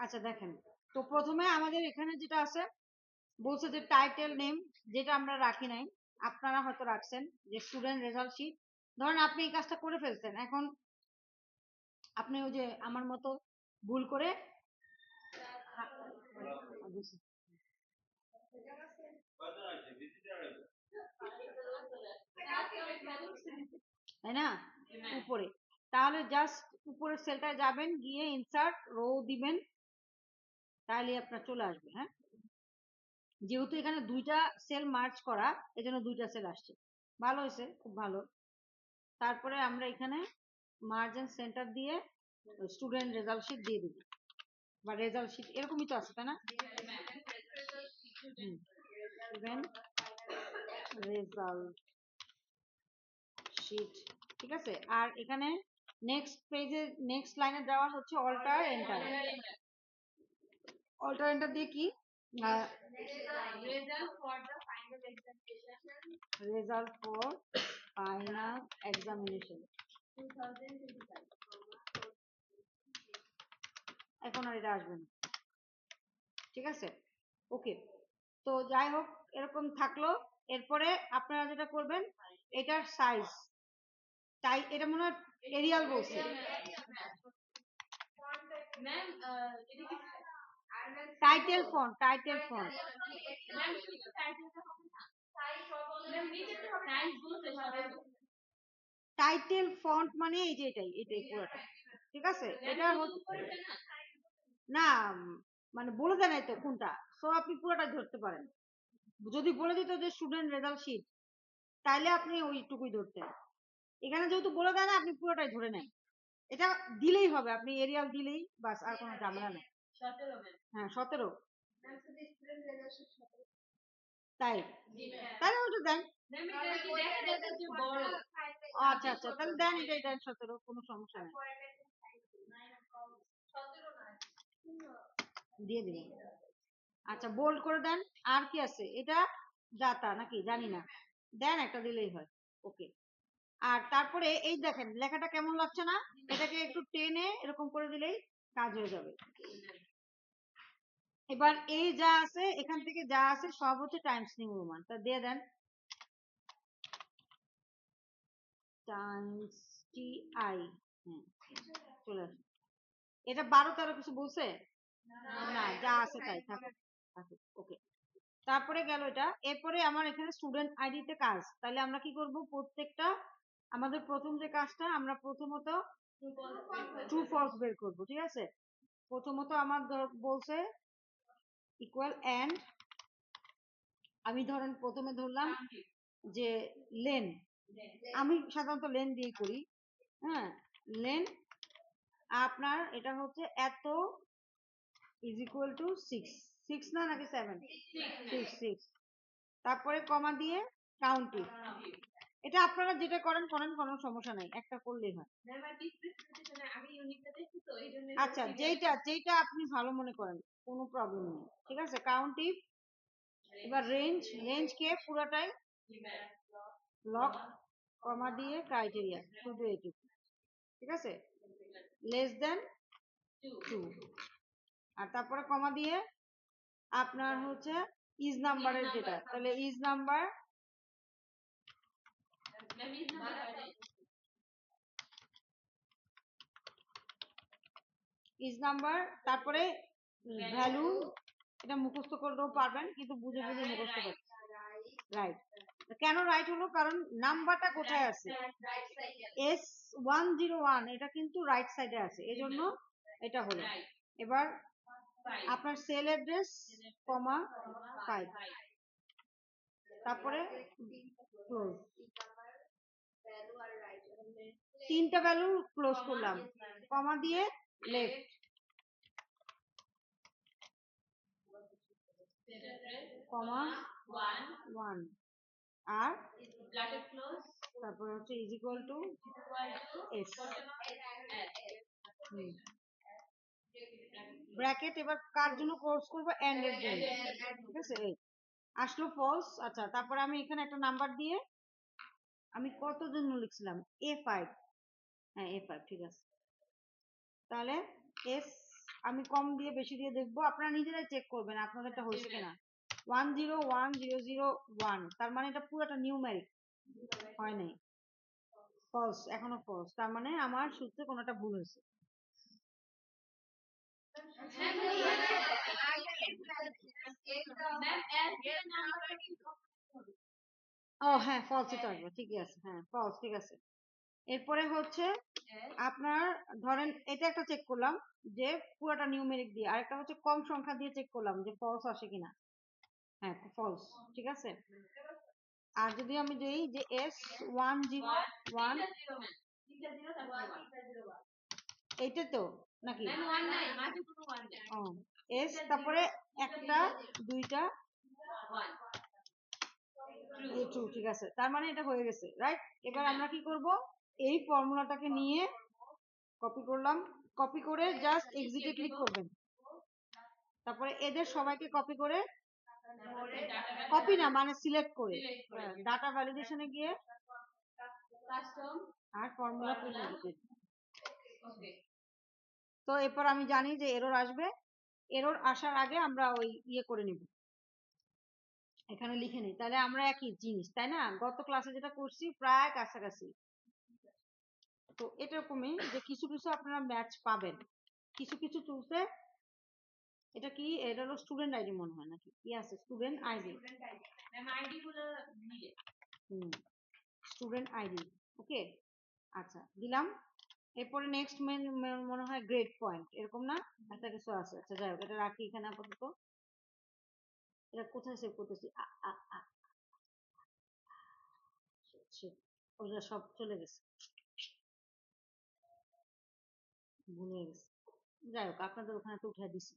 আচ্ছা দেখেন, তো প্রথমে আমাদের এখানে যেটা আছে বলছে যে টাইটেল নেম, যেটা আমরা রাখি নাই, আপনারা হয়তো রাখছেন যে স্টুডেন্ট রেজাল্ট শিট। ধরেন আপনি এই কাজটা করে ফেলছেন, এখন আপনি ওই যে আমার মতো ভুল করে তাই না উপরে, তাহলে জাস্ট উপরের সেলটায় যাবেন, গিয়ে ইনসার্ট রো দিবেন, তাহলে আপনার চলে আসবে। হ্যাঁ, যেহেতু এখানে দুইটা সেল মার্চ করা, এজন্য দুইটা সেল আসছে, ভালো হয়েছে, খুব ভালো। তারপরে আমরা এখানে মার্জিন সেন্টার দিয়ে স্টুডেন্ট রেজাল্ট শিট দিয়ে দিব, বা রেজাল্ট শিট এরকমই তো আছে তাই না? স্টুডেন্ট রেজাল্ট শিট, ঠিক আছে। আর এখানে নেক্সট পেজে নেক্সট লাইনে দেওয়া হচ্ছে অল্টার এন্টার। অল্টার এন্টার দিয়ে কি রেজাল্ট ফর ফাইনাল এক্সামিনেশন 2025, এখন আর এটা আসবে না, ঠিক আছে। ওকে, তো যাই হোক এরকম থাকলো। এরপরে আপনারা যেটা করবেন, এটার সাইজ, তাই এটা মনে হয় এরিয়াল বলছে, title font, title font, title font মানে এই যে এটাই, এটাই পুরোটা, ঠিক আছে। এটা না মানে বলে দেয় নাই তো কোনটা, সো আপনি পুরোটা ধরতে পারেন। যদি বলে দিত যে স্টুডেন্ট রেজাল্ট শিট, তাইলে আপনি ওইটুকুই ধরতেন। এখানে যেহেতু বলে দেয় না, আপনি পুরোটাই ধরে নেন, এটা দিলেই হবে, আপনি এরিয়াল দিলেই বাস, আর কোনো ঝামেলা নেই। হ্যাঁ 17, তাই তাহলে ওটা দেন। আচ্ছা আচ্ছা, তাহলে দেন, এটাই দেন 17, কোনো সমস্যা নেই, দিয়ে দিবেন। আচ্ছা বোল্ড করে দেন। আর কি আছে, এটা যাতা নাকি জানি না, দেন একটা দিলেই হয়। ওকে, আর তারপরে এই দেখেন লেখাটা কেমন লাগছে না, এটাকে একটু টেনে এরকম করে দিলেই কাজ হয়ে যাবে। এবার এই যা আছে এখান থেকে যা আছে সব হচ্ছে টাইমস নিউ রোমান, তা দিয়ে দেন টাইমস টি আই, চলে আসে। এটা 12-13 কিছু বলছে না, যা আছে তাই থাকুক, ওকে। তারপরে গেল এটা। এরপরে আমার এখানে স্টুডেন্ট আইডি তে কাজ, তাহলে আমরা কি করব, প্রত্যেকটা আমাদের প্রথম যে কাজটা, আমরা প্রথমত ট্রু ফলস বের করব, ঠিক আছে। প্রথমত আমার বলছে ইকুয়াল এন্ড, আমি ধরেন প্রথমে ধরলাম যে লেন, আমি সাধারণত লেন দিয়ে করি। হ্যাঁ, লেন আপনার এটা হচ্ছে এত ইজ ইকুয়াল টু 6, 6 না নাকি 7, 6 6, তারপরে কমা দিয়ে কাউন্টিং, এটা আপনারা যেটা করেন করেন, কোনো সমস্যা নাই, একটা করলেই হয়। আচ্ছা, যেটা যেটা আপনি ভালো মনে করেন, কোনো প্রবলেম নেই, ঠিক আছে। কাউন্টিভ, এবার রেঞ্জ, রেঞ্জ কে পুরোটাই লক, কমা দিয়ে ক্রাইটেরিয়া, শুধু এইটুকু, ঠিক আছে। লেস দেন 2, আর তারপরে কমা দিয়ে আপনার হচ্ছে ইজ নাম্বারের যেটা, তাহলে ইজ নাম্বার, ইজ নাম্বার, তারপরে ভ্যালু, এটা মুখস্থ করলেও পারবেন, কিন্তু বুঝে বুঝে মুখস্থ করবেন। রাইট, কেন রাইট হলো, কারণ নাম্বারটা কোথায় আছে, S101, এটা কিন্তু রাইট সাইডে আছে, এজন্য এটা হলো। এবার আপনার সেল অ্যাড্রেস কমা 5, তারপরে ক্লোজ, তিনটা ভ্যালু ক্লোজ করলাম, কমা দিয়ে লেফট, কমা 1, আর তারপরে হচ্ছে is equal two S, bracket. এবার কার জন্য ক্লোজ করব, এন্ড এর জন্য, ঠিক আছে। আসলো ফলস। আচ্ছা, তারপরে আমি এখানে একটা নাম্বার দিয়ে, আমি কত জন্য লিখছিলাম, A5, হ্যাঁ A5, ঠিক আছে। তাহলে S আমি কম দিয়ে বেশি দিয়ে দেখবো, আপনারা নিজেরাই চেক করবেন আপনাদেরটা হয়েছে কিনা। 101001, তার মানে এটা পুরোটা নিউমেরিক হয় নাই, ফলস, এখনো ফলস, তার মানে আমার সূত্রে কোনোটা ভুল হয়েছে। ও হ্যাঁ, ফলসই তো আসবে, ঠিকই আছে, হ্যাঁ ফলস, ঠিক আছে। এরপরে হচ্ছে আপনার ধরেন এটা একটা চেক করলাম যে পুরোটা নিউমেরিক দিয়ে, আরেকটা হচ্ছে কম সংখ্যা দিয়ে চেক করলাম যে ফলস আসে কিনা, হ্যাঁ ফলস, ঠিক আছে। আর যদি আমি দেই যে S101, এইটা তো নাকি ও এস, তারপরে একটা দুইটা ট্রু, ঠিক আছে, তার মানে এটা হয়ে গেছে, রাইট। এবার আমরা কি করব, এই ফর্মুলাটাকে নিয়ে কপি করলাম, কপি করে জাস্ট এক্সিটে ক্লিক করবেন, তারপরে এদের সবাইকে কপি করে, কপি না মানে সিলেক্ট করে ডাটা ভ্যালিডেশনে গিয়ে আর ফর্মুলা প্রিন্ট। তো এরপর আমি জানি যে এরর আসবে, এরর আসার আগে আমরা ওই ইয়ে করে নিব, এখানে লিখে নিই, তাহলে আমরা একই জিনিস, তাই না, গত ক্লাসে যেটা করছি প্রায় কাছাকাছি। তো এরকমই যে কিছু কিছু আপনারা ম্যাচ পাবেন, কিছু কিছু চলছে। এটা কি, এটা হলো স্টুডেন্ট আইডি মনে হয়, নাকি কি আছে, স্টুডেন্ট আইডি, স্টুডেন্ট আইডি, ওকে, আচ্ছা দিলাম। এরপরে নেক্সট মনে হয় গ্রেড পয়েন্ট, এরকম না একটা কিছু আছে, আচ্ছা যাই হোক, এটা রাখি এখানে আপাতত। এটা কোথায় সেভ করতেছি, ওটা সব চলে গেছে, ভুলে গেছে, যাই হোক আপনাদের ওখানে তো উঠে দিছি।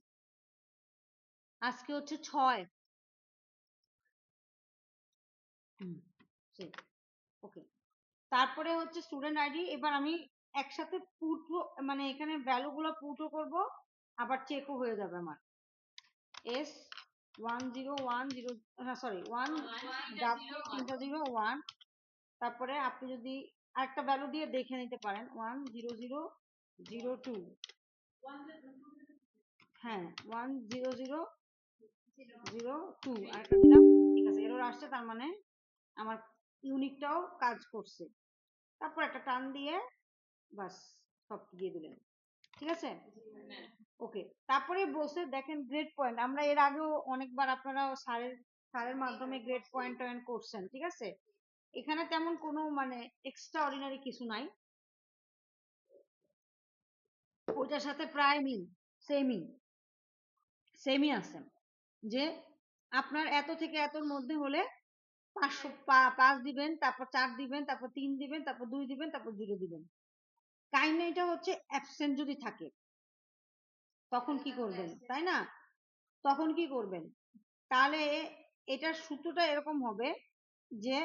আজকে হচ্ছে 6, ওকে। তারপরে হচ্ছে স্টুডেন্ট আইডি, এবার আমি একসাথে পুটও, মানে এখানে ভ্যালু গুলো পুটও করবো, আবার চেকও হয়ে যাবে আমার। S101, না সরি 1W301, তারপরে আপনি যদি আরেকটা ভ্যালু দিয়ে দেখে নিতে পারেন 10002, হ্যাঁ 10002 আরেকটা দিলাম, ঠিক আছে, এরর আসছে, তার মানে আমার ইউনিকটাও কাজ করছে। তারপর একটা টান দিয়ে বাস সব দিয়ে দিলেন, ঠিক আছে, ওকে। তারপরে বসে দেখেন গ্রেড পয়েন্ট, আমরা এর আগেও অনেকবার আপনারা স্যারের মাধ্যমে গ্রেড পয়েন্ট টয়েন্ট করছেন, ঠিক আছে। এখানে তেমন কোনো মানে এক্সট্রা অর্ডিনারি কিছু নাই, ওইটার সাথে প্রায় মিল, সেমই সেমই আছে, যে আপনার এত থেকে এতর মধ্যে হলে 5 দিবেন, তারপর 4 দিবেন, তারপর 3 দিবেন, তারপর 2 দিবেন, তারপর 0 দিবেন। কাইন্ড এটা হচ্ছে অ্যাবসেন্ট যদি থাকে তখন কি করবেন, তাই না, তখন কি করবেন, তাহলে এটার সূত্রটা এরকম হবে যে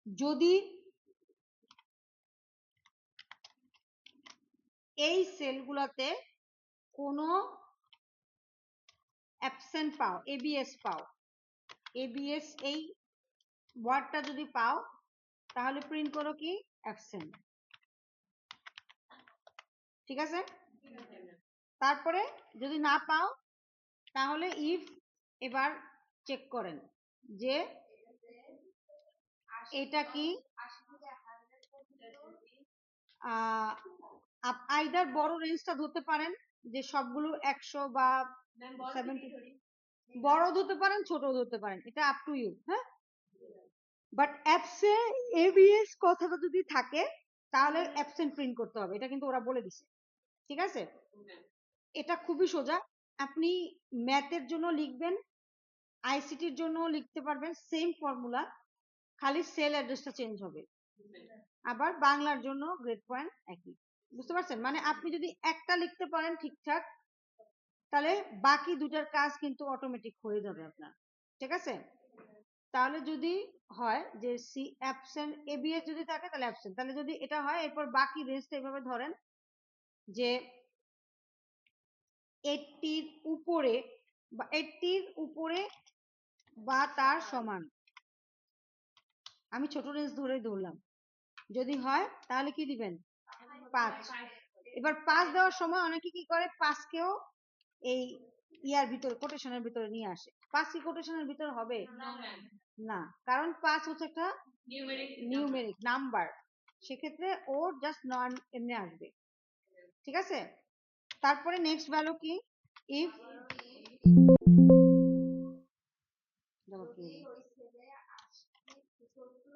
যদি এই সেলগুলোতে কোনো অ্যাবসেন্ট পাও, এবিএস পাও, এবিএস এই ওয়ার্ডটা যদি পাও, তাহলে প্রিন্ট করো কি অ্যাবসেন্ট, ঠিক আছে। তারপরে যদি না পাও তাহলে ইফ, এবার চেক করেন যে এটা কি আইদার বড় রেঞ্জটা ধরতে পারেন যে সবগুলো 100 বা 70, বড় ধরতে পারেন ছোট ধরতে পারেন, এটা আপ টু ইউ, হ্যাঁ। বাট অ্যাপসে এবিএস কথাটা যদি থাকে তাহলে অ্যাবসেন্ট প্রিন্ট করতে হবে, এটা কিন্তু ওরা বলে দিছে, ঠিক আছে। এটা খুবই সোজা, আপনি ম্যাথের জন্য লিখবেন, আইসিটির জন্য লিখতে পারবেন, সেম ফর্মুলা, খালি সেল অ্যাড্রেসটা চেঞ্জ হবে। আবার বাংলার জন্য গ্রেড পয়েন্ট একই, বুঝতে পারছেন, মানে আপনি যদি একটা লিখতে পারেন ঠিকঠাক, তাহলে বাকি দুটার কাজ কিন্তু অটোমেটিক হয়ে যাবে আপনার, ঠিক আছে। তাহলে যদি হয় যে সি অ্যাবসেন্ট এবিএস যদি থাকে তাহলে অ্যাবসেন্ট, তাহলে যদি এটা হয় এরপর বাকি রেঞ্জটা এভাবে ধরেন যে 80-র উপরে বা 80-র উপরে বা তার সমান, আমি ছোট রেঞ্জ ধরেই ধরলাম, যদি হয় তাহলে কি দিবেন 5, এবার পাস দেওয়ার সময় অনেকে কি করে, পাসকেও এই ইয়ার ভিতরে কোটেশনের ভিতরে নিয়ে আসে। পাস কি কোটেশনের ভিতরে হবে না, কারণ পাস হচ্ছে একটা নিউমেরিক নাম্বার, সেক্ষেত্রে ও জাস্ট নন এমনি আসবে। ঠিক আছে, তারপরে নেক্সট ভ্যালু কি, ইফ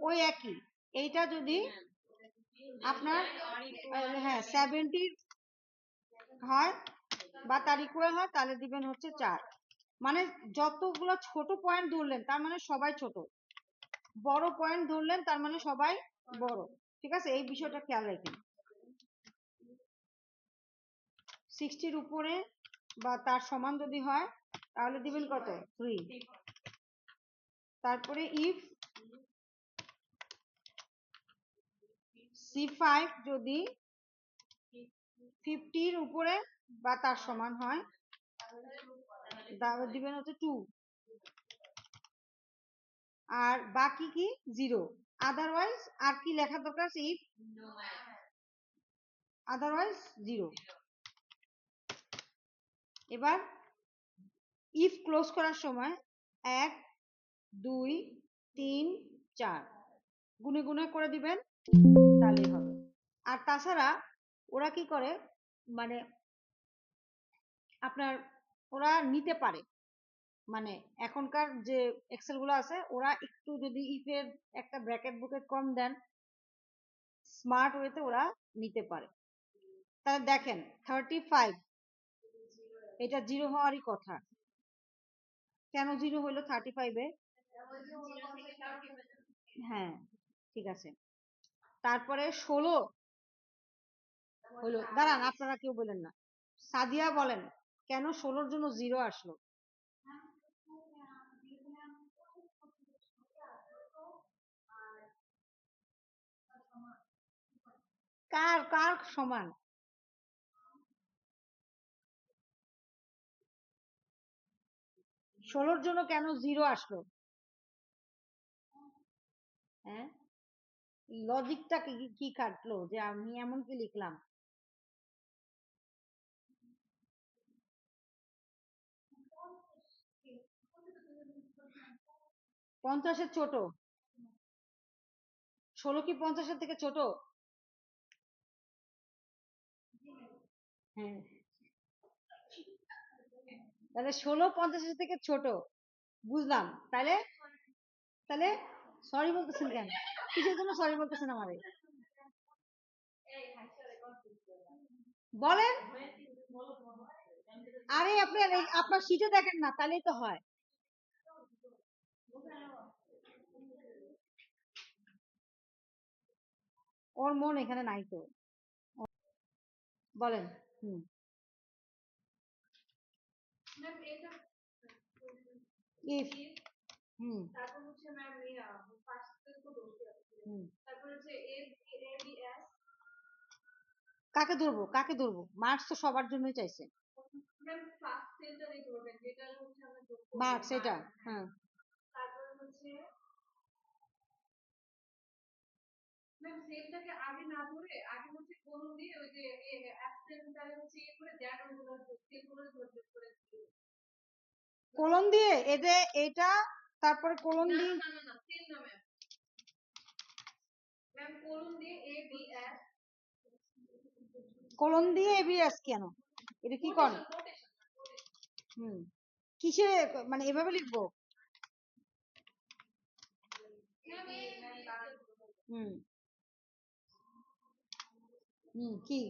ওই একই, এইটা যদি আপনার হ্যাঁ 70 হয় বা তার ইকুয়াল হয় তাহলে দিবেন হচ্ছে 4। মানে যতগুলো ছোট পয়েন্ট ধরলেন তার মানে সবাই ছোট, বড় পয়েন্ট ধরলেন তার মানে সবাই বড়। ঠিক আছে, এই বিষয়টা খেয়াল রাখেন। 60 উপরে বা তার সমান যদি হয় তাহলে দিবেন কত, 3। তারপরে ইফ C5 যদি 50 উপরে বা তার সমান হয় তাহলে দিবেন হচ্ছে 2, আর বাকি কি 0। আদারওয়াইজ আর কি লেখা দরকার, ইফ আদারওয়াইজ 0। এবার ইফ ক্লোজ করার সময় 1 2 3 4 গুনে গুনে করে দিবেন তাহলেই হবে। আর তাছাড়া ওরা কি করে, মানে আপনার ওরা নিতে পারে, মানে এখনকার যে এক্সেল গুলো আছে ওরা একটু যদি ইফের একটা ব্র্যাকেট বুকেট কম দেন, স্মার্ট ওয়েতে ওরা নিতে পারে। তাহলে দেখেন 35 এটা 0 হওয়ারই কথা, কেন 0 হইলো 35-এ? হ্যাঁ ঠিক আছে, তারপরে 16 হইলো, দাঁড়ান আপনারা কেউ বলেন না, সাদিয়া বলেন কেন 16-র জন্য 0 আসলো? কার কার সমান? 16-র জন্য কেন 0 আসলো? হ্যাঁ, লজিকটা কি কাটলো যে আমি এমন কি লিখলাম? 50-এর ছোট, 16 কি 50-এর থেকে ছোট? হ্যাঁ, তাহলে 16 50-এর থেকে ছোট, বুঝলাম। তাহলে তাহলে সরি বলতেছেন কেন, কিসের জন্য সরি বলতেছেন আমারে বলেন? আরে আপনি আপনার শীটে দেখেন না, তাহলেই তো হয়। ওর মন এখানে নাই তো, বলেন। হুম, ইফ হুম হুম কাকে ধরবো, কাকে ধরবো? মার্কস তো সবার জন্যই চাইছে। মার্কস এটা, হ্যাঁ কোলন দিয়ে এদের এটা, তারপরে কোলন দিয়ে কোলন দিয়ে এবিএস কেন, এটা কি কর? হুম, কিসে মানে এভাবে লিখবো? হুম হুম কি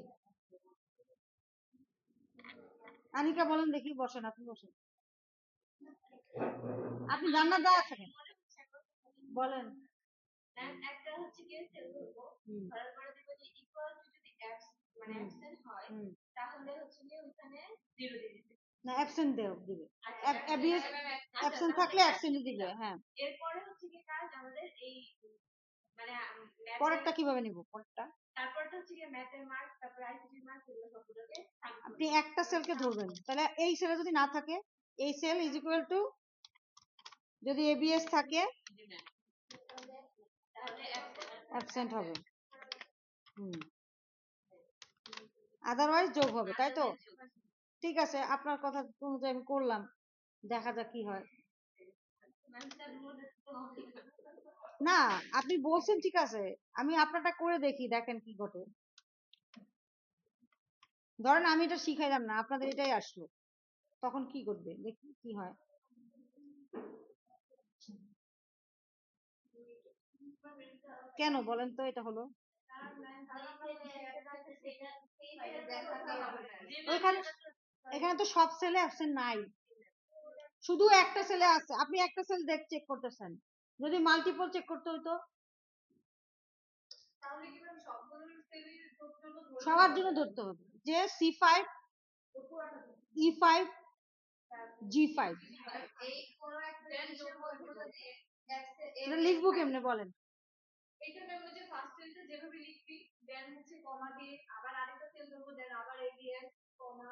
আনিকা বলেন দেখি, বসেন, আপনি বসেন, আপনি জান্নাত দা আছেন, বলেন। হুম হুম না, অ্যাবসেন্ট দিবে, এবিএস অ্যাবসেন্ট থাকলে অ্যাবসেন্ট দিবে। হ্যাঁ, পরেরটা কিভাবে নিব, পরেরটা আপনি একটা সেলকে ধরবেন, তাহলে এই সেলে যদি না থাকে, এই সেল ইজ ইকুয়াল টু, যদি এবিএস থাকে অ্যাবসেন্ট হবে। হুম, আদারওয়াইজ যোগ হবে, তাই তো? ঠিক আছে, আপনার কথা অনুযায়ী আমি করলাম, দেখা যাক কি হয়। না, আপনি বলছেন ঠিক আছে, আমি আপনারটা করে দেখি, দেখেন কি ঘটে। ধরেন আমি এটা শিখাইলাম না, আপনাদের এটাই আসলো, তখন কি করবে, দেখি কি হয়। কেন বলেন তো এটা হলো? ওইখানে এখানে তো সব সেলে অ্যাবসেন্ট নাই, শুধু একটা সেলে আছে। আপনি একটা সেল চেক করতেছেন, যদি মাল্টিপল চেক করতে হইতো সবার জন্য ধরতে হবে যে C5 E5 G5। এটা লিখবো কেমনে বলেন? এটা কেমনে যে ফার্স্ট সেলটা যেভাবে লিখবি, দেন হচ্ছে কমা দিয়ে আবার আরেকটা সেল ধরবো, দেন আবার এবিএস কমা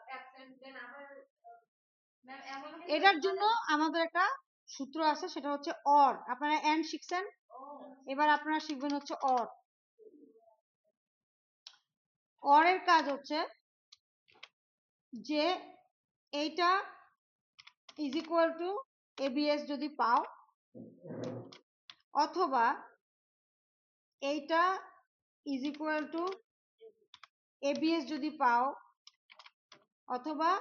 অ্যাবসেন্ট, দেন আবার এটার জন্য আমাদের একটা সূত্র আছে, সেটা হচ্ছে অর। আপনারা এন্ড শিখছেন, এবার আপনারা শিখবেন হচ্ছে অর। অর এর কাজ হচ্ছে যে এইটা ইজ ইকুয়াল টু এবিএস যদি পাও, অথবা এইটা ইজ ইকুয়াল টু এবিএস যদি পাও, অথবা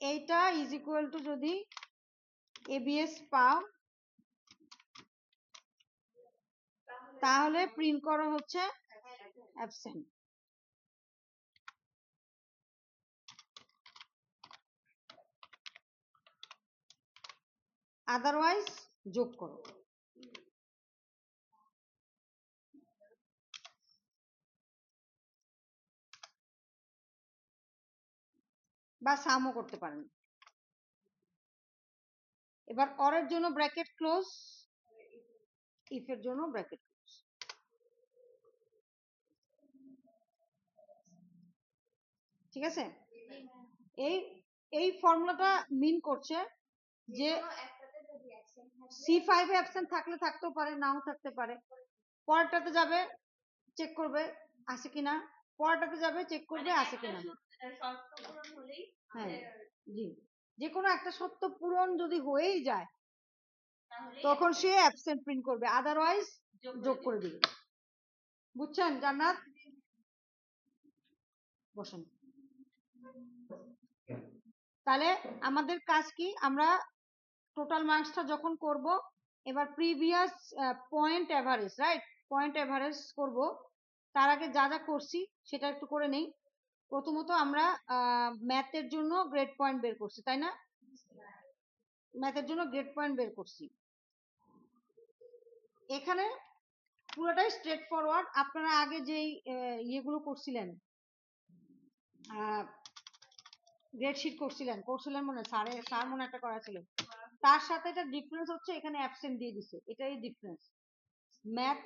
এইটা ইজ ইকুয়াল টু যদি এবিএস পাও, তাহলে প্রিন্ট করো হচ্ছে অ্যাবসেন্ট। আদারওয়াইজ যোগ করো। বা সামও করতে পারেন। এবার অরের জন্য ব্র্যাকেট ক্লোজ, ইফ এর জন্য ব্র্যাকেট ক্লোজ। ঠিক আছে, এই এই ফর্মুলাটা মিন করছে যে C5 এ অ্যাবসেন্ট থাকলে থাকতেও পারে, নাও থাকতে পারে। পরেরটাতে যাবে চেক করবে আছে কিনা, পরেরটাতে যাবে চেক করবে আছে কিনা। হ্যাঁ জি, যে কোনো একটা শর্ত পূরণ যদি হয়েই যায় তখন সে অ্যাবসেন্ট প্রিন্ট করবে, আদারওয়াইজ যোগ করে দিবে। বুঝছেন জান্নাত? বসেন। তাহলে আমাদের কাজ কি, আমরা টোটাল মার্কসটা যখন করব, এবার previous point average, right, point average করব। তার আগে যা যা করছি সেটা একটু করে নেই। প্রথমত আমরা ম্যাথের জন্য গ্রেড পয়েন্ট বের করছি, তাই না? ম্যাথের জন্য গ্রেড পয়েন্ট বের করছি। এখানে পুরোটাই স্ট্রেট ফরওয়ার্ড। আপনারা আগে যেই ইয়েগুলো করছিলেন, গ্রেড শিট করছিলেন মনে স্যার মনে একটা করা ছিল, তার সাথে এটা ডিফারেন্স হচ্ছে এখানে অ্যাবসেন্ট দিয়ে দিছে, এটাই ডিফারেন্স। ম্যাথ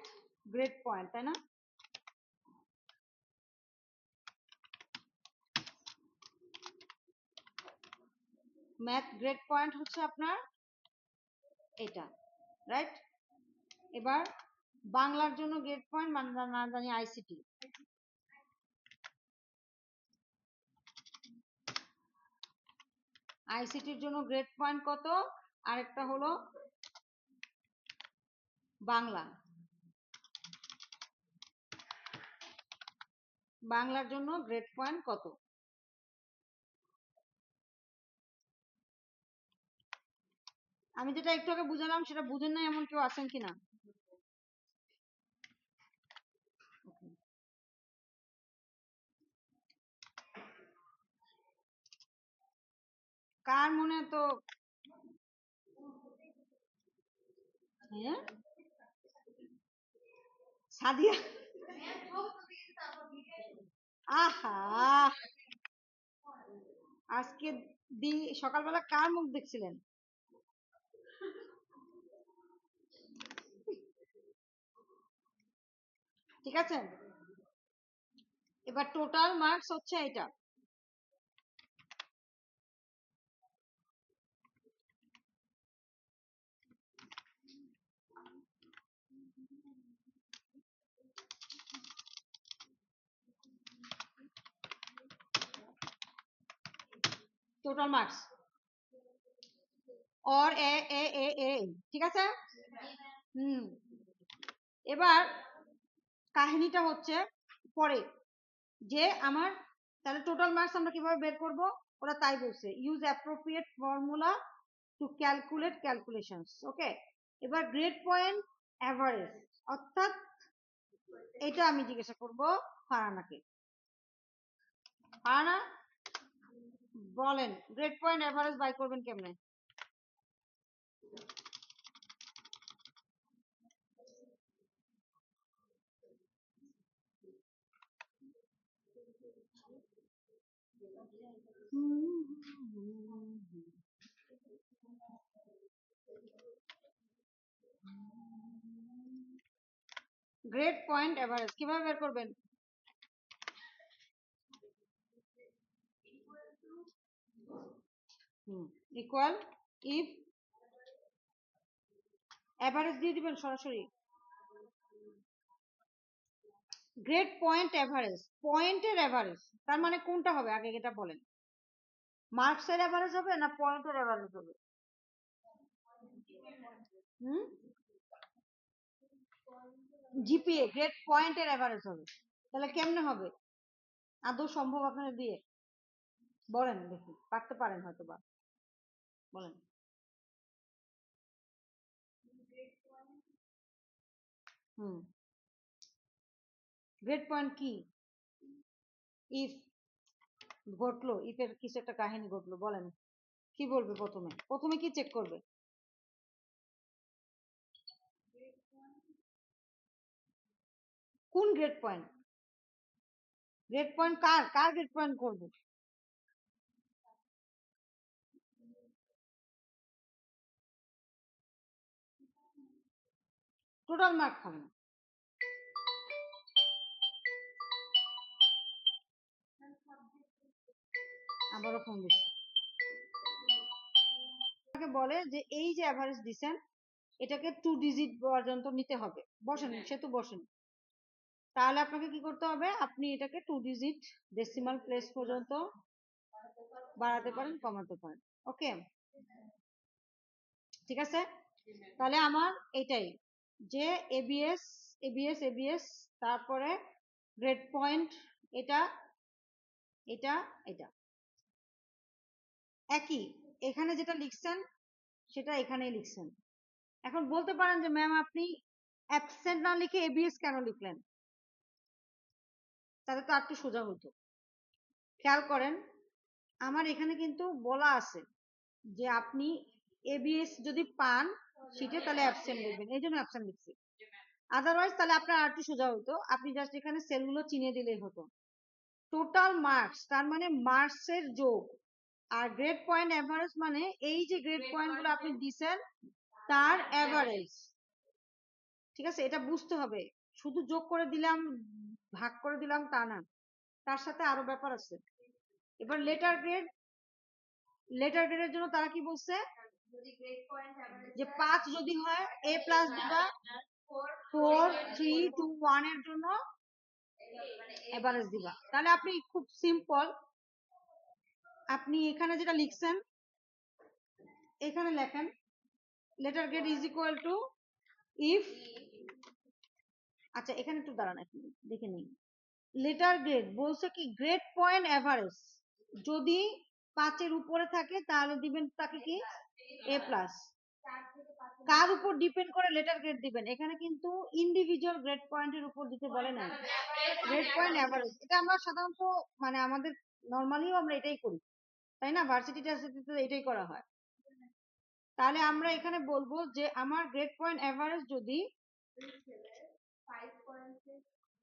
গ্রেড পয়েন্ট, তাই না? ম্যাথ গ্রেড পয়েন্ট হচ্ছে আপনার এটা, রাইট। এবার বাংলার জন্য গ্রেড পয়েন্ট না জানি আইসিটি, আইসিটির জন্য গ্রেড পয়েন্ট কত, আরেকটা হলো বাংলা, বাংলার জন্য গ্রেড পয়েন্ট কত। আমি যেটা একটু আগে বুঝালাম সেটা বুঝেন না এমন কেউ আছেন কিনা? কার মনে তো হ্যাঁ সাদিয়া, আহা আজকে সকালবেলা কার মুখ দেখছিলেন? ঠিক আছে, এবার টোটাল মার্কস হচ্ছে এটা। টোটাল মার্কস অর এ এ এ এ ঠিক আছে। এবার কাহিনীটা হচ্ছে পরে যে আমার তাহলে টোটাল মার্কস আমরা কিভাবে বের করব, ওরা তাই বলছে use appropriate formula to calculate calculations. Okay, এবার গ্রেড পয়েন্ট অ্যাভারেজ অর্থাৎ এটা আমি জিজ্ঞাসা করব ফারানাকে। ফারানা বলেন গ্রেড পয়েন্ট অ্যাভারেজ বাই করবেন কেমনে? গ্রেড পয়েন্ট এভারেজ কিভাবে বের করবেন? ইকুয়াল ইফ এভারেজ দিয়ে দিবেন সরাসরি। গ্রেড পয়েন্ট এভারেজ, পয়েন্টের এভারেজ, তার মানে কোনটা হবে আগে এটা বলেন? মার্কসের এভারেজ হবে না পয়েন্টের এভারেজ হবে? জিপিএ গ্রেড পয়েন্টের এভারেজ হবে। তাহলে কেমনে হবে? আদৌ সম্ভব আপনারা দিয়ে বলেন দেখি, পারতে পারেন হয়তো বা, বলেন। গ্রেড পয়েন্ট কি? ইফ ঘটলো, ইফের কিছু একটা কাহিনী ঘটলো, বলেন কি বলবে? প্রথমে প্রথমে কি চেক করবে? কোন গ্রেড পয়েন্ট? গ্রেড পয়েন্ট কার কার গ্রেড পয়েন্ট করবে? টোটাল মার্ক হবে না। আবারও ফোন দিচ্ছি। বলে যে এই যে এভারেজ দিছেন এটাকে 2 ডিজিট পর্যন্ত নিতে হবে। বসেন, সে তো বসেন। তাহলে আপনাকে কি করতে হবে? আপনি এটাকে 2 ডিজিট ডেসিমাল প্লেস পর্যন্ত বাড়াতে পারেন, কমাতে পারেন। ওকে, ঠিক আছে। তাহলে আমার এটাই যে এবিএস এবিএস এবিএস, তারপরে গ্রেড পয়েন্ট, এটা এটা এটা একই, এখানে যেটা লিখছেন সেটা এখানেই লিখছেন। এখন বলতে পারেন যে ম্যাম আপনি অ্যাবসেন্ট না লিখে এবিএস কেন লিখলেন? তাহলে তো একটু সোজা হতো। খেয়াল করেন আমার এখানে কিন্তু বলা আছে যে আপনি এবিএস যদি পান শীটে তাহলে অ্যাবসেন্ট লিখবেন, এই জন্য অ্যাবসেন্ট লিখছি। আদারওয়াইজ তাহলে আপনার আর একটু সোজা হতো, আপনি জাস্ট এখানে সেলগুলো চিনিয়ে দিলেই হতো। টোটাল মার্কস তার মানে মার্কসের যোগ, আর গ্রেড পয়েন্ট এভারেজ মানে এই যে গ্রেড পয়েন্ট গুলো আপনি দিছেন তার এভারেজ। ঠিক আছে, এটা বুঝতে হবে। শুধু যোগ করে দিলাম ভাগ করে দিলাম তা না, তার সাথে আরো ব্যাপার আছে। এবার লেটার গ্রেড, লেটার গ্রেডের জন্য তারা কি বলছে যে 5 যদি হয় এ প্লাস দিবা, 4 3 2 1 এর জন্য এভারেজ দিবা। তাহলে আপনি খুব সিম্পল, আপনি এখানে যেটা লিখছেন এখানে লেখেন letter grade is equal two if, আচ্ছা এখানে একটু দাঁড়ান একটু দেখে নিই। লেটার গ্রেড বলছে কি গ্রেড পয়েন্ট এভারেজ যদি 5 এর উপরে থাকে তাহলে দিবেন তাকে কি এ প্লাস। কার উপর ডিপেন্ড করে লেটার গ্রেড দিবেন? এখানে কিন্তু ইন্ডিভিজুয়াল গ্রেড পয়েন্টের উপর দিতে বলে না, গ্রেড পয়েন্ট এভারেজ। এটা আমরা সাধারণত মানে আমাদের নরমালিও আমরা এটাই করি, তাই না? ভার্সিটি টার্সিটিতে এটাই করা হয়। তাহলে আমরা এখানে বলবো যে আমার গ্রেড পয়েন্ট এভারেজ যদি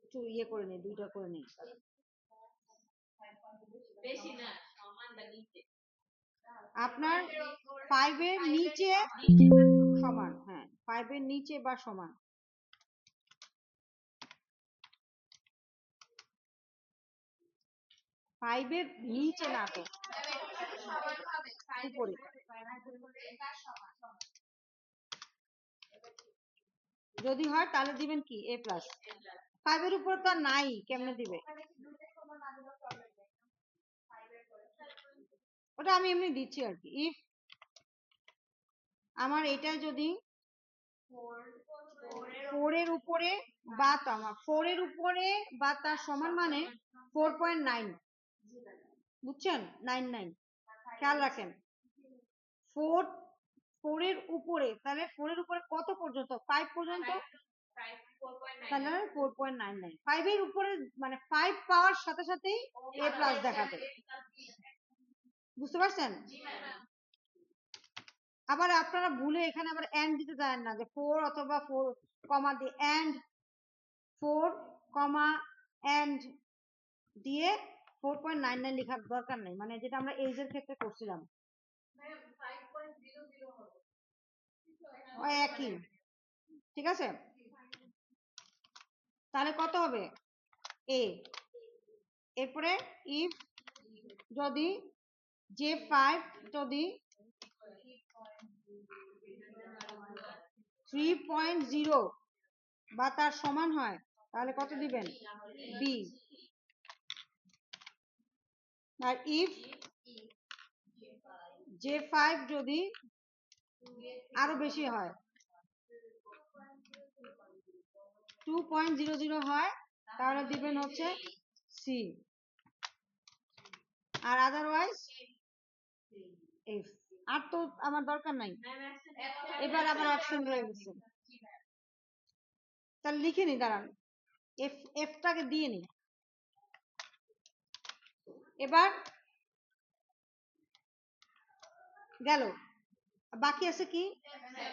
একটু ইয়ে করে নেই, দুইটা করে নেই, আপনার 5 এর নিচে সমান, হ্যাঁ 5 এর নিচে বা সমান। 5 এর নিচে না তো উপরে। যদি হয় তাহলে দিবেন কি এ প্লাস। 5 এর উপরে তো নাই, কেমনে দিবে? ওটা আমি এমনি দিচ্ছি আর কি। ইফ আমার এটা যদি 4 এর উপরে বা আমার 4 এর উপরে বা তার সমান মানে 4.9, বুঝছেন? 99, খেয়াল রাখেন। 4 এর উপরে, তাহলে 4 এর উপরে কত পর্যন্ত? 5 পর্যন্ত, তাহলে 4.99। 5 এর উপরে মানে 5 পাওয়ার সাথে সাথেই এ প্লাস দেখাবে, বুঝতে পারছেন? আবার আপনারা ভুলে এখানে আবার এন্ড দিতে জানেন না, যে 4 অথবা 4 কমা দিয়ে এন্ড 4 কমা এন্ড দিয়ে 4.99 লেখার দরকার নেই, মানে যেটা আমরা এইজ এর ক্ষেত্রে করছিলাম ওই একই, ঠিক আছে? তাহলে কত হবে? এ। এরপরে ইফ যদি J5 যদি 3.0 বা তার সমান হয়, তাহলে কত দিবেন? বি। আর ইফ J5 যদি আরো বেশি হয়, 2.00 হয়, তাহলে দিবেন হচ্ছে সি। আর আদারওয়াইজ এফ। আর তো আমার দরকার নাই। এবার আবার অপশন রয়ে গেছে, তাহলে লিখে নি, দাঁড়ান, এফটাকে দিয়ে নি। এবার গেল, বাকি আছে কি?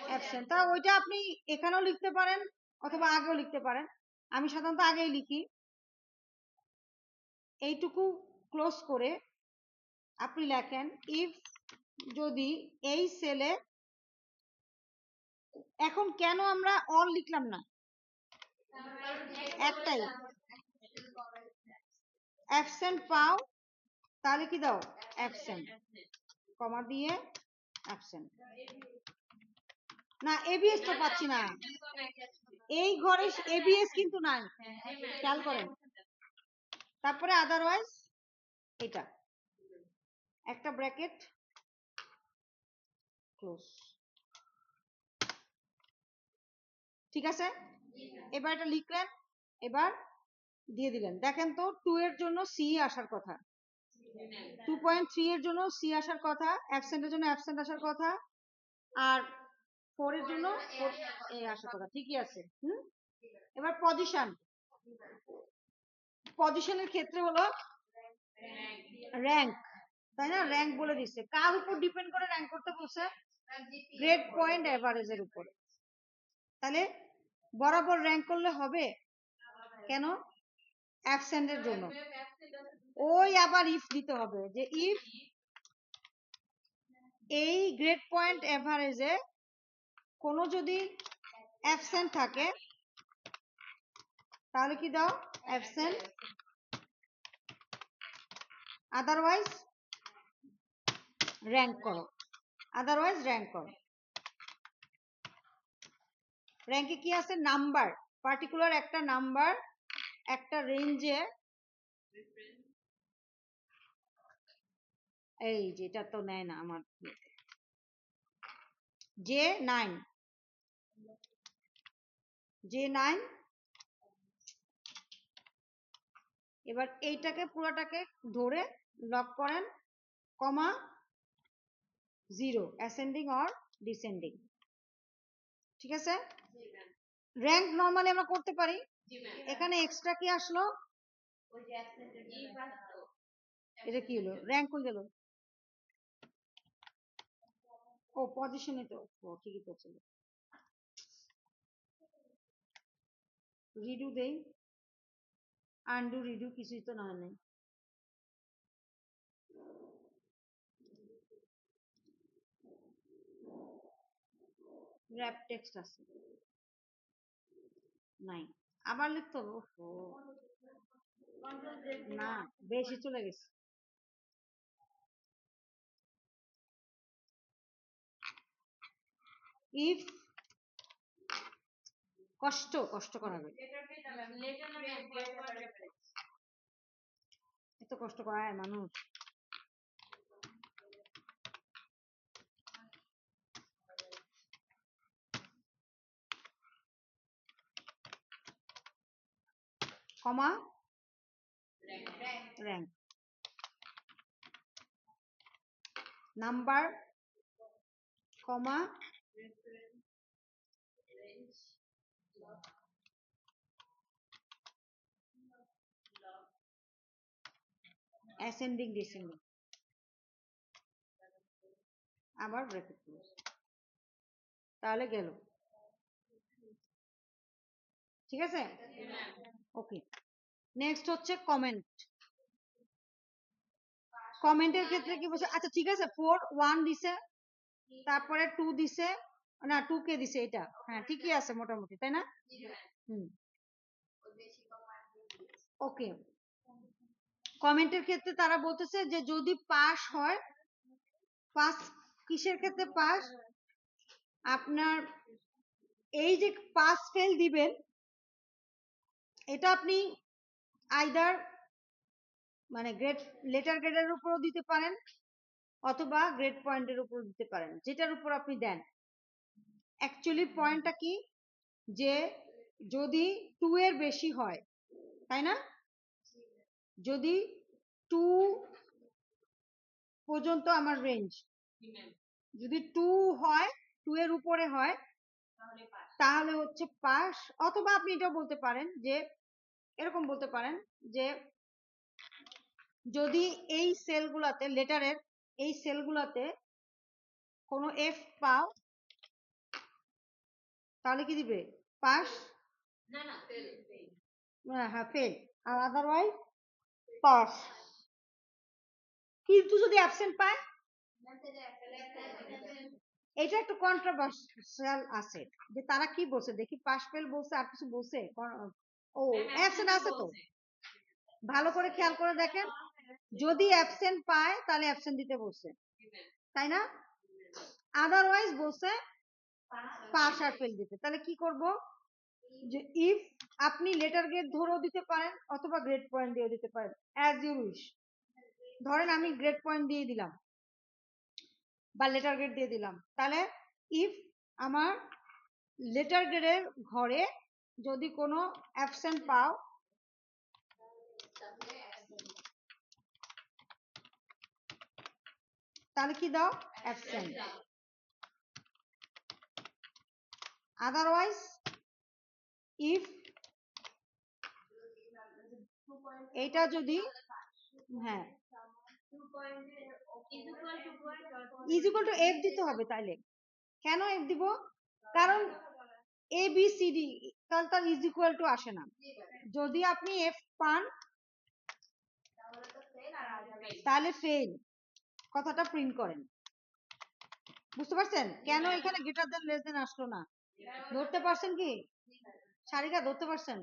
অ্যাবসেন্ট। তা ওইটা আপনি এখানেও লিখতে পারেন অথবা আগেও লিখতে পারেন। আমি সাধারণত আগেই লিখি। এইটুকু ক্লোজ করে আপনি লেখেন ইফ যদি এই সেলে, এখন কেন আমরা অল লিখলাম না? একটাই, অ্যাবসেন্ট পাও, তাহলে কি দাও? অ্যাবসেন্ট, কমা দিয়ে অ্যাবসেন্ট। না, এবিএস তো পাচ্ছি না, এই ঘরে এবিএস কিন্তু নাই, খেয়াল করেন। তারপরে আদারওয়াইজ এটা একটা ব্র্যাকেট ক্লোজ, ঠিক আছে? এবার এটা লিখলেন, এবার দিয়ে দিলেন। দেখেন তো 2 এর জন্য সি আসার কথা, 2.3 এর জন্য সি আসার কথা, অ্যাবসেন্টের জন্য অ্যাবসেন্ট আসার কথা, আর 4 এর জন্য এ আসার কথা, ঠিকই আছে। এবার পজিশনের ক্ষেত্রে হলো র্যাঙ্ক, তাই না? র্যাঙ্ক বলে দিচ্ছে, কার উপর ডিপেন্ড করে র্যাঙ্ক করতে বলছে? গ্রেড পয়েন্ট এভারেজের উপর। তাহলে বরাবর র্যাঙ্ক করলে হবে কেন? অ্যাবসেন্টের জন্য। ওই আবার ইফ দিতে হবে, যে ইফ এই গ্রেড পয়েন্ট এভারেজে কোনো যদি অ্যাবসেন্ট থাকে, তাহলে কি দাও? অ্যাবসেন্ট, আদারওয়াইজ র্যাঙ্ক করো, আদারওয়াইজ র্যাঙ্ক করো। র্যাঙ্কে কি আছে? নাম্বার, পার্টিকুলার একটা নাম্বার একটা রেঞ্জে, এই যেটা তো নেয় না আমার, J9, এবার এইটাকে পুরোটাকে ধরে লক করেন, কমা 0, অ্যাসেন্ডিং অর ডিসেন্ডিং, ঠিক আছে? র্যাঙ্ক নরমালি আমরা করতে পারি। এখানে এক্সট্রা কি আসলো? এটা কি হলো? র্যাঙ্ক কই গেল? ও পজিশনে তো, ও ঠিকই তো ছিল। রিডু দেই, আনডু রিডু কিছুই তো না নেই। র্যাপ টেক্সট আছে নাই, আবার লিখতে হবে। না, বেশি চলে গেছে। ইফ কষ্ট করাবে, এত কষ্ট করায় মানুষ। কমা rank number কমা ascending descending আবার ব্র্যাকেট ক্লোজ, তাহলে গেল। ঠিক আছে, ওকে। নেক্সট হচ্ছে কমেন্ট। কমেন্টের ক্ষেত্রে কি বলছে, আচ্ছা ঠিক আছে 4 1 দিছে, তারপরে 2 দিছে, না 2 কে দিছে, এটা হ্যাঁ ঠিকই আছে মোটামুটি, তাই না? হুম, ওকে। কমেন্টের ক্ষেত্রে তারা বলতেছে যে যদি পাস হয়, পাস কিসের ক্ষেত্রে পাস, আপনার এই যে পাস ফেল দিবেন, এটা আপনি আইদার মানে গ্রেড লেটার গ্রেডের উপরও দিতে পারেন অথবা গ্রেড পয়েন্টের উপর দিতে পারেন, যেটার উপর আপনি দেন। অ্যাকচুয়ালি পয়েন্টটা কি, যে যদি 2 এর বেশি হয়, তাই না, যদি 2 পর্যন্ত আমার রেঞ্জ, যদি 2 হয়, 2 এর উপরে হয়, তাহলে হচ্ছে পাস। অথবা আপনি এটাও বলতে পারেন যে এরকম বলতে পারেন যে যদি এই সেলগুলাতে লেটারের এই সেলগুলাতে কোনো এফ পাও, তাহলে কি দিবে, পাস, হ্যাঁ ফেল, আর আদারওয়াইজ পাস। কিন্তু যদি অ্যাবসেন্ট পায়, এটা একটু কন্ট্রোভার্সিয়াল আছে, যে তারা কি বলছে দেখি, পাস ফেল বলছে আর কিছু বলছে, ও অ্যাবসেন্ট আছে তো, ভালো করে খেয়াল করে দেখেন, যদি অ্যাবসেন্ট পায় তাহলে অ্যাবসেন্ট দিতে বলছে, তাই না? আদারওয়াইজ বলছে পাস আর ফেল দিতে। তাহলে কি করব, যে ইফ আপনি লেটার গ্রেড ধরেও দিতে পারেন অথবা গ্রেড পয়েন্ট দিয়েও দিতে পারেন, অ্যাজ ইউ উইশ। ধরেন আমি গ্রেড পয়েন্ট দিয়ে দিলাম বা লেটার গ্রেড দিয়ে দিলাম, তাহলে ইফ আমার লেটার গ্রেডের ঘরে যদি কোনো অ্যাবসেন্ট পাও, তাহলে কি দাও, অ্যাবসেন্ট। আদারওয়াইজ ইফ এটা যদি, হ্যাঁ ইজ ইকুয়াল টু এফ দিতে হবে। তাইলে কেন এফ দিব, কারণ এ বি সি ডি, তাহলে তার ইজ ইকুয়াল টু আসে না। যদি আপনি এফ পান তাহলে ফেল কথাটা প্রিন্ট করেন। বুঝতে পারছেন কেন এখানে গ্রেটার দেন লেস দেন আসলো না? ধরতে পারছেন কি সারিকা, ধরতে পারছেন?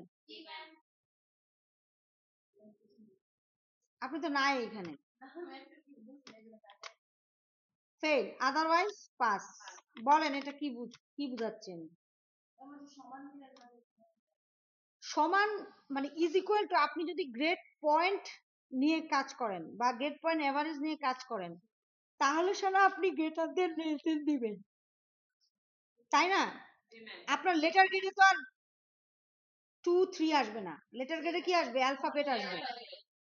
আপনি তো নাই এখানে। Fail otherwise pass. বলেন এটা কি কি বুঝাচ্ছেন? সমান মানে ইজ ইকুয়াল টু, আপনি যদি গ্রেড পয়েন্ট নিয়ে কাজ করেন বা গ্রেড পয়েন্ট এভারেজ নিয়ে কাজ করেন, তাহলে সারা আপনি গ্রেটার দেন লেস দেন দিবেন, তাই না? আপনার লেটার গ্রেডে তো আর 2 3 আসবে না, লেটার গ্রেডে কি আসবে, অ্যালফাবেট আসবে।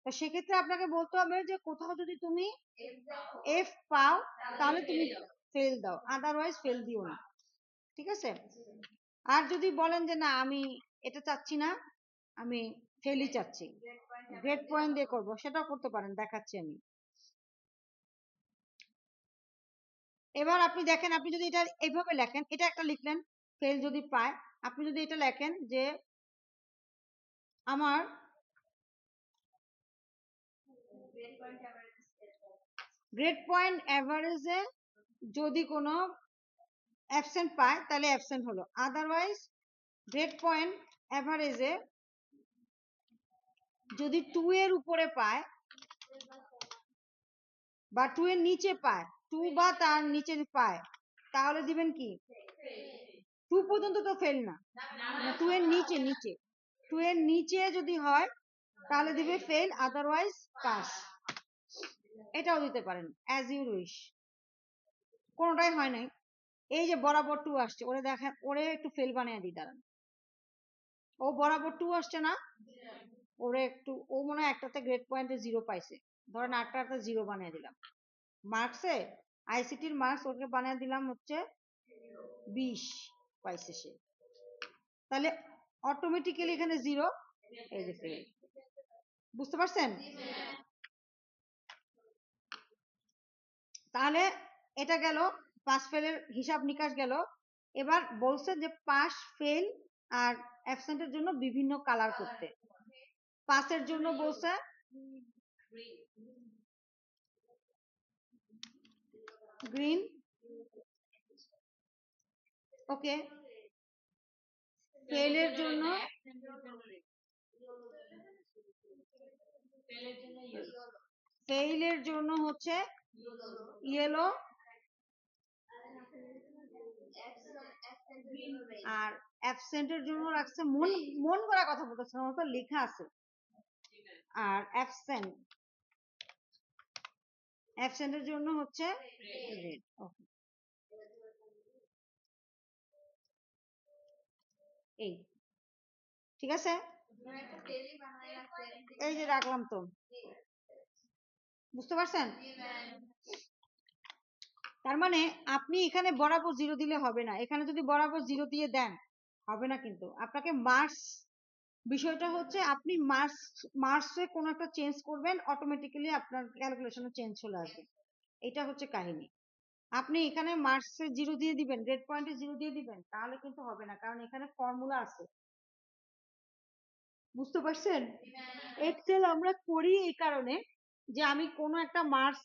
তো সেক্ষেত্রে আপনাকে বলতে হবে যে কোথাও যদি তুমি এফ পাও তাহলে তুমি ফেল দাও, আদারওয়াইজ ফেল দিও না। ঠিক আছে? আর যদি বলেন যে না আমি এটা চাচ্ছি না, আমি ফেলই চাচ্ছি, গ্রেড পয়েন্ট দিয়ে করবো, সেটাও করতে পারেন, দেখাচ্ছি আমি। এবার আপনি দেখেন, আপনি যদি এটা এইভাবে লেখেন, এটা একটা লিখলেন ফেল যদি পায়, আপনি যদি এটা লেখেন যে আমার গ্রেড পয়েন্ট এভারেজে যদি কোনো অ্যাবসেন্ট পায় তাহলে অ্যাবসেন্ট হলো, আদারওয়াইজ গ্রেড পয়েন্ট এভারেজে যদি 2 এর উপরে পায় বা 2 এর নিচে পায়, 2 বা তার নিচে পায়, তাহলে দিবেন কি, 2 পর্যন্ত তো ফেল না, 2 এর নিচে, 2 এর নিচে যদি হয় তাহলে দিবে ফেল, আদারওয়াইজ পাস। এটাও দিতে পারেন অ্যাজ ইউ উইশ, কোনোটাই হয় নাই। এই যে বরাবর 2 আসছে, ওরে দেখেন, ওরে একটু ফেল বানিয়ে দিই, দাঁড়ান, ও বরাবর 2 আসছে না, ওরে একটু, ও মনে হয় একটাতে গ্রেড পয়েন্টে 0 পাইছে, ধরেন 8টাতে 0 বানিয়ে দিলাম। মার্কসে আইসিটির মার্কস ওকে বানিয়ে দিলাম হচ্ছে 20 পাইছে সে, তাহলে অটোমেটিক্যালি এখানে 0, এই যে ফেল। বুঝতে পারছেন? তাহলে এটা গেল পাস ফেলের হিসাব নিকাশ গেল। এবার বলছে যে পাস ফেল আর অ্যাবসেন্টের জন্য বিভিন্ন কালার করতে। পাসের জন্য বলছে গ্রিন, ওকে। ফেলের জন্য ফেইলের জন্য হচ্ছে ইয়েলো, আর অ্যাবসেন্টের জন্য রাখছে মন মন করা কথা বলতেছে না, তো লেখা আছে। আর অ্যাবসেন্টের জন্য হচ্ছে রেড। ওকে, এই ঠিক আছে, এই যে রাখলাম তো। বুঝতে পারছেন? তার মানে আপনি এখানে বরাবর 0 দিলে হবে না, এখানে যদি বরাবর 0 দিয়ে দেন হবে না, কিন্তু আপনাকে মার্কস, বিষয়টা হচ্ছে আপনি মার্কসে কোনো একটা চেঞ্জ করবেন, অটোমেটিক্যালি আপনার ক্যালকুলেশনে চেঞ্জ চলে আসবে। এটা হচ্ছে কাহিনী। আপনি এখানে মার্কসে 0 দিয়ে দিবেন, গ্রেড পয়েন্টে 0 দিয়ে দিবেন, তাহলে কিন্তু হবে না, কারণ এখানে ফর্মুলা আছে। বুঝতে পারছেন? এক্সেল আমরা করি এই কারণে যে আমি কোনো একটা মার্কস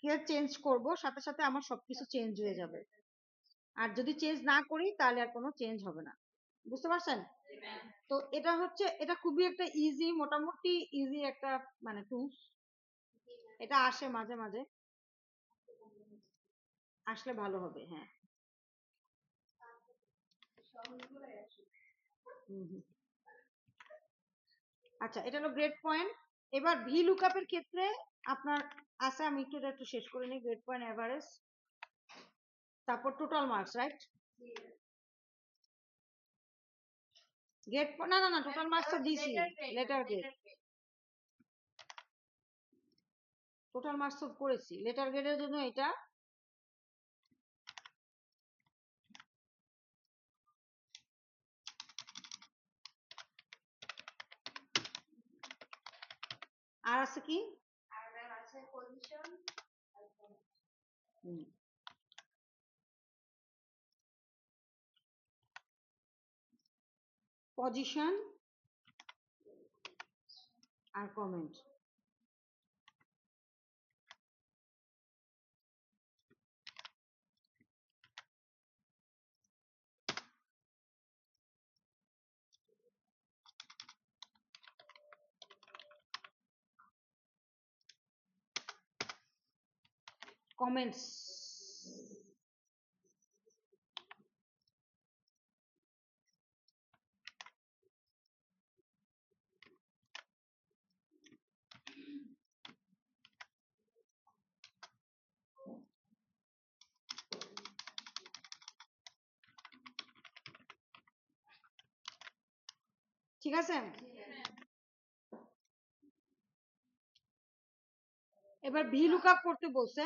কে চেঞ্জ করব, সাথে সাথে আমার সবকিছু চেঞ্জ হয়ে যাবে। আর যদি চেঞ্জ না করি তাহলে আর কোনো চেঞ্জ হবে না। বুঝতে পারছেন? তো এটা হচ্ছে, এটা খুবই একটা ইজি, মোটামুটি ইজি একটা মানে টুলস। এটা আসে মাঝে মাঝে, আসলে ভালো হবে। হ্যাঁ, আচ্ছা, এটা হলো গ্রেড পয়েন্ট। এবার ভি লুকআপের ক্ষেত্রে আপনার আছে, আমি একটু শেষ করে নিই। গ্রেড পয়েন্ট, এভারেজ, তারপর টোটাল মার্কস, রাইট? গ্রেড, না না না, টোটাল মার্কস তো দিছি, লেটার গ্রেড। টোটাল মার্কস তো করেছি, লেটার গ্রেডের জন্য এটা। আর আছে কি? পজিশন আর কমেন্ট। কমেন্টস, ঠিক আছে। এবার ভি লুকআপ করতে বলছে।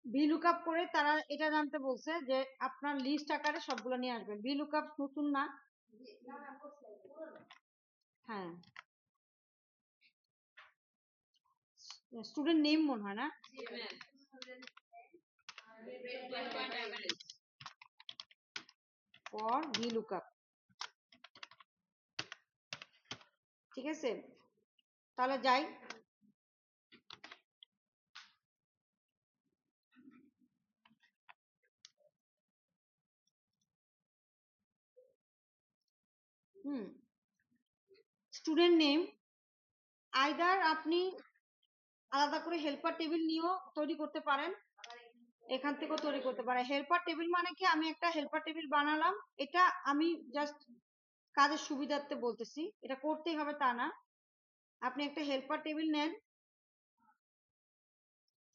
ভি লুকআপ করে তারা এটা জানতে বলছে যে আপনার লিস্ট আকারে সবগুলো নিয়ে আসবেন। ভি লুকআপ নতুন না? হ্যাঁ, স্টুডেন্ট নেম মনে হয় না? ফর ভি লুকআপ, ঠিক আছে। তাহলে যাই। স্টুডেন্ট নেম, আইদার আপনি আলাদা করে হেল্পার টেবিল নিয়েও তৈরি করতে পারেন, এখান থেকেও তৈরি করতে পারেন। হেল্পার টেবিল মানে কি, আমি একটা হেল্পার টেবিল বানালাম, এটা আমি জাস্ট কাজের সুবিধার্থে বলতেছি, এটা করতেই হবে তা না। আপনি একটা হেল্পার টেবিল নেন,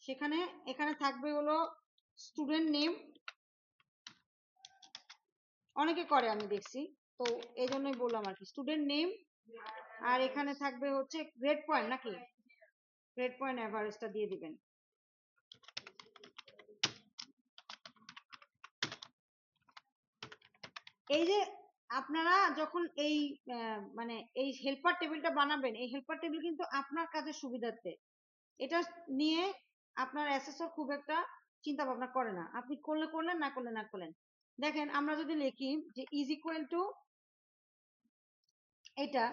সেখানে এখানে থাকবে হলো স্টুডেন্ট নেম, অনেকে করে আমি দেখছি, তো এই জন্যই বললাম আর কি। স্টুডেন্ট নেম, আর এখানে থাকবে হচ্ছে গ্রেড পয়েন্ট, নাকি গ্রেড পয়েন্ট এভারেজটা দিয়ে দিবেন। এই যে আপনারা যখন এই মানে এই হেল্পার টেবিলটা বানাবেন, এই হেল্পার টেবিল কিন্তু আপনার কাজের সুবিধার্থে, এটা নিয়ে আপনার অ্যাসেসর খুব একটা চিন্তা ভাবনা করে না, আপনি করলে করলেন, না করলে না করলেন। দেখেন আমরা যদি লিখি যে ইজ ইকুয়াল টু এটা,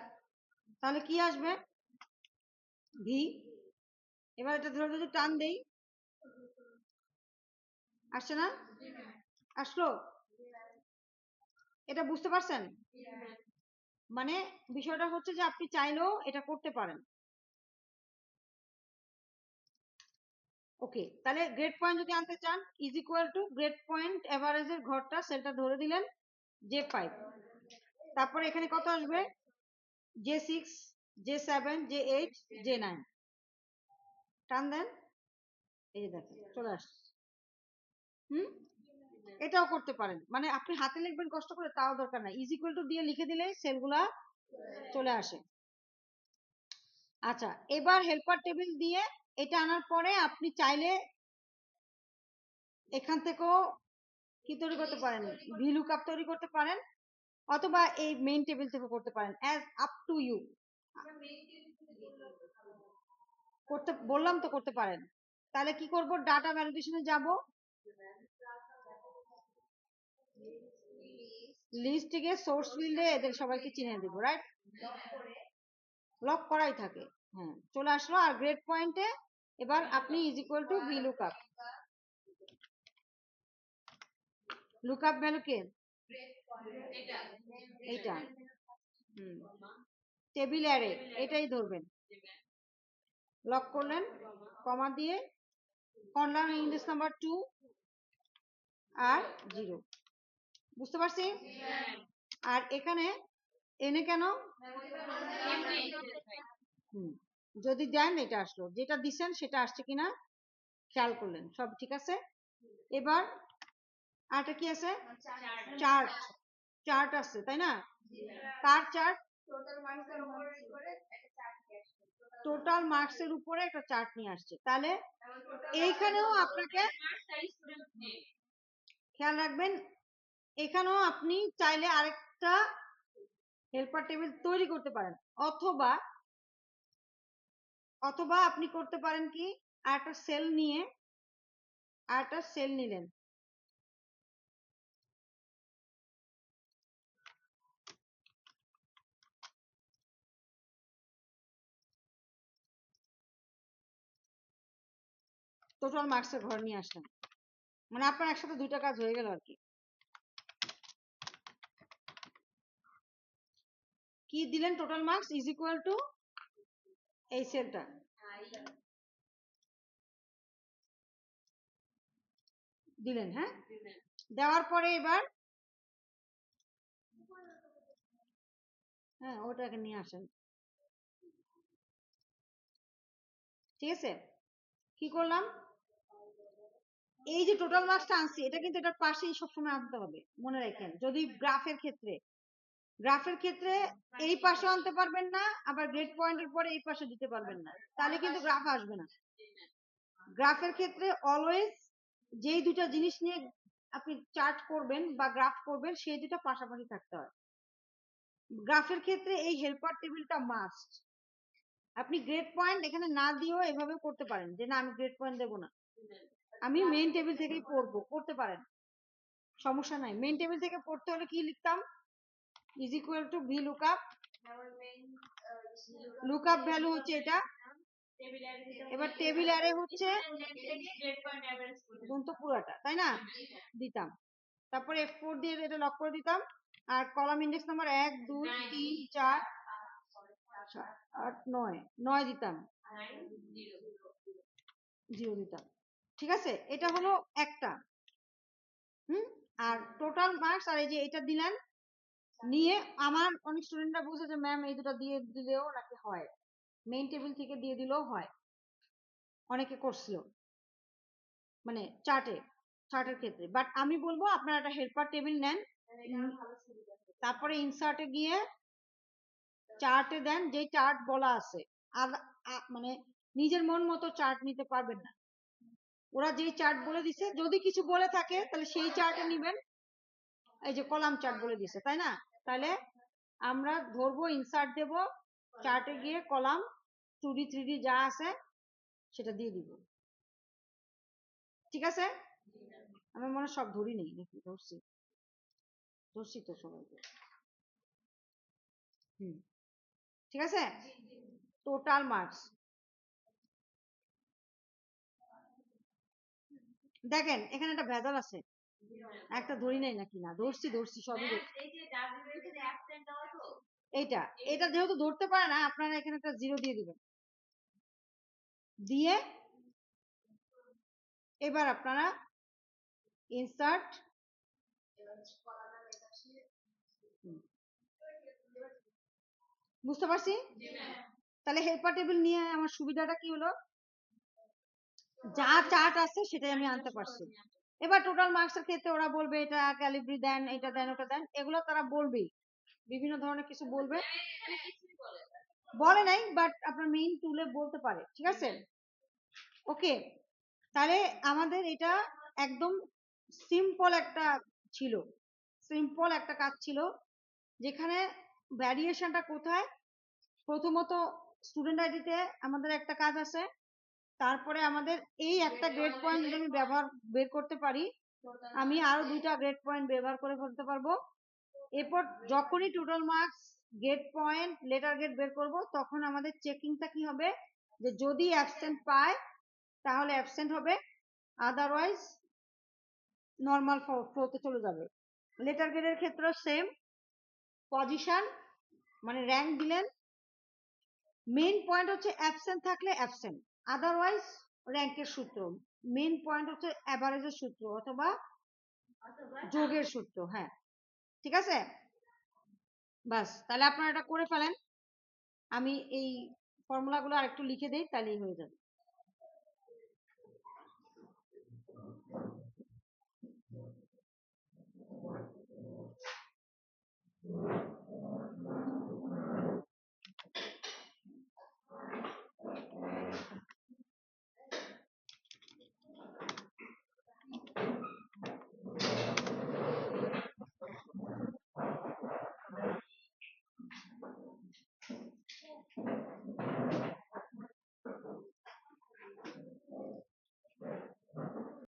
তাহলে কি আসবে ভি। এবার এটা ধরে যদি টান দেই, আসছে না? আসলো? এটা বুঝতে পারছেন? মানে বিষয়টা হচ্ছে যে আপনি চাইলেও এটা করতে পারেন। ওকে, তাহলে গ্রেড পয়েন্ট যদি আনতে চান, is equal to grade point এভারেজের ঘরটা সেলটা ধরে দিলেন J5, তারপরে এখানে কত আসবে J6, J7, J8, J9, টান দেন, এই যে দেখেন চলে আসছে। এটাও করতে পারেন, মানে আপনি হাতে লিখবেন কষ্ট করে তাও দরকার নাই, ইজ ইকুয়াল টু দিয়ে লিখে দিলে সেলগুলা চলে আসে। আচ্ছা, এবার হেল্পার টেবিল দিয়ে এটা আনার পরে আপনি চাইলে এখান থেকেও কি তৈরি করতে পারেন, VLOOKUP তৈরি করতে পারেন, অথবা এই মেইন টেবিল থেকে করতে পারেন, অ্যাজ আপ টু ইউ। করতে বললাম তো করতে পারেন। তাহলে কি করব, ডাটা ভ্যালিডেশনে যাব, লিস্ট থেকে সোর্স ফিল্ডে এদের সবাইকে চিনে দেব, রাইট? লক করাই থাকে, হ্যাঁ চলে আসলো। আর গ্রেড পয়েন্টে এবার আপনি is equal to VLOOKUP, lookup value কে এইটা, টেবিল অ্যারে এটাই ধরবেন, লক করলেন, কমা দিয়ে কর্নার ইন্ডেক্স নাম্বার 2 আর 0, বুঝতে পারছি? আর এখানে এনে কেন, যদি দেন এটা আসলো, যেটা দিছেন সেটা আসছে কিনা খেয়াল করলেন, সব ঠিক আছে। এবার আরটা কি আছে, চার্ট, চার্ট আছে তাই না? কার চার্ট, টোটাল মার্কস এর উপরে একটা চার্ট নিয়ে আসছে। তাহলে এইখানেও আপনাকে খেয়াল রাখবেন, এখানেও আপনি চাইলে আরেকটা হেল্পার টেবিল তৈরি করতে পারেন, অথবা অথবা আপনি করতে পারেন কি, আরেকটা সেল নিয়ে আরেকটা সেল নিলেন, টোটাল মার্কসের ঘর নিয়ে আসলেন, মানে আপনার একসাথে দুইটা কাজ হয়ে গেল আর কি। কি দিলেন, total marks is equal two এই সেলটা, দিলেন, হ্যাঁ দেওয়ার পরে এবার হ্যাঁ ওটাকে নিয়ে আসেন, ঠিক আছে? কি করলাম, এই যে টোটাল মার্কসটা আনছি এটা কিন্তু এটার পাশেই সবসময় আনতে হবে, মনে রাখেন। যদি গ্রাফের ক্ষেত্রে, গ্রাফের ক্ষেত্রে এই পাশে আনতে পারবেন না, আবার গ্রেড পয়েন্টের পরে এই পাশে দিতে পারবেন না, তাহলে কিন্তু গ্রাফ আসবে না। গ্রাফের ক্ষেত্রে অলওয়েজ যেই দুটা জিনিস নিয়ে আপনি চার্ট করবেন বা গ্রাফ করবেন সেই দুটা পাশাপাশি থাকতে হয়। গ্রাফের ক্ষেত্রে এই হেল্পার টেবিলটা মাস্ট। আপনি গ্রেড পয়েন্ট এখানে না দিয়েও এভাবে করতে পারেন, যে না আমি গ্রেড পয়েন্ট দেবো না, আমি মেইন টেবিল থেকেই পড়বো, করতে পারেন, সমস্যা নাই। মেইন টেবিল থেকে পড়তে হলে কি লিখতাম, is equal to VLOOKUP, lookup value হচ্ছে এটা, এবার টেবিল অ্যারে হচ্ছে তো পুরাটা তাই না, দিতাম, তারপর F4 দিয়ে এটা লক করে দিতাম, আর কলাম ইন্ডেক্স নাম্বার 1 2 3 4 8 9 9 দিতাম, 0 দিতাম, ঠিক আছে? এটা হলো একটা। আর টোটাল মার্কস, আর এই যে এটা দিলেন, নিয়ে আমার অনেক স্টুডেন্টরা বুঝে যে ম্যাম এই দুটো দিয়ে দিলেও নাকি হয়, মেইন টেবিল থেকে দিয়ে দিলেও হয়, অনেকে করছিল মানে চার্টের ক্ষেত্রে। বাট আমি বলবো আপনারা একটা হেল্পার টেবিল নেন, তারপরে ইনসার্টে গিয়ে চার্টে দেন যে চার্ট বলা আছে, আর মানে নিজের মন মতো চার্ট নিতে পারবেন না। ওরা যেই চার্ট বলে দিছে, যদি কিছু বলে থাকে তাহলে সেই চার্টে নিবেন। এই যে কলাম চার্ট বলে দিছে, তাই না? তাহলে আমরা ধরবো, ইনসার্ট দেব, চার্টে গিয়ে কলাম 2D 3D যা আছে সেটা দিয়ে দিব। ঠিক আছে? আমি মনে সব ধরি নেই নাকি? ধরছি ধরছি তো সবাইকে। ঠিক আছে, টোটাল মার্কস দেখেন এখানে একটা ভেজাল আছে, একটা ধরি নাই নাকি? না ধরছি, ধরছি সবই ধরছি। এইটা এটা যেহেতু ধরতে পারে না, আপনারা এখানে একটা 0 দিয়ে দিবেন। দিয়ে এবার আপনারা ইনসার্ট, বুঝতে পারছি? তাহলে হেল্পার টেবিল নিয়ে আমার সুবিধাটা কি হলো, যা চার্ট আছে সেটাই আমি আনতে পারছি। এবার টোটাল মার্কসের ক্ষেত্রে ওরা বলবে এটা ক্যালিব্রি দেন, এটা দেন, ওটা দেন, এগুলো তারা বলবেই, বিভিন্ন ধরনের কিছু বলবে। বলে নাই, বাট আপনার মেইন টুলে বলতে পারে। ঠিক আছে, ওকে। তাহলে আমাদের এটা একদম সিম্পল একটা ছিল, সিম্পল একটা কাজ ছিল, যেখানে ভ্যারিয়েশনটা কোথায়, প্রথমত স্টুডেন্ট আইডিতে আমাদের একটা কাজ আছে, তারপরে আমাদের এই একটা গ্রেড পয়েন্ট যদি আমি ব্যবহার বের করতে পারি, আমি আরো 2টা গ্রেড পয়েন্ট ব্যবহার করে ফেলতে পারবো। এরপর যখনই total marks, grade point, letter grade বের করব, তখন আমাদের চেকিংটা কি হবে, যে যদি অ্যাবসেন্ট পায় তাহলে অ্যাবসেন্ট হবে, আদারওয়াইজ নর্মাল ফ্লোতে চলে যাবে। লেটার গ্রেডের ক্ষেত্রে সেম, পজিশন মানে র্যাঙ্ক দিলেন, মেইন পয়েন্ট হচ্ছে অ্যাবসেন্ট থাকলে অ্যাবসেন্ট, আদারওয়াইজ র্যাঙ্কের সূত্র, মেইন পয়েন্ট হচ্ছে অ্যাভারেজের সূত্র অথবা যোগের সূত্র। হ্যাঁ, ঠিক আছে, বাস তাহলে আপনারা এটা করে ফেলেন। আমি এই ফর্মুলাগুলো আরেকটু লিখে দেই, তাহলেই হয়ে যাবে।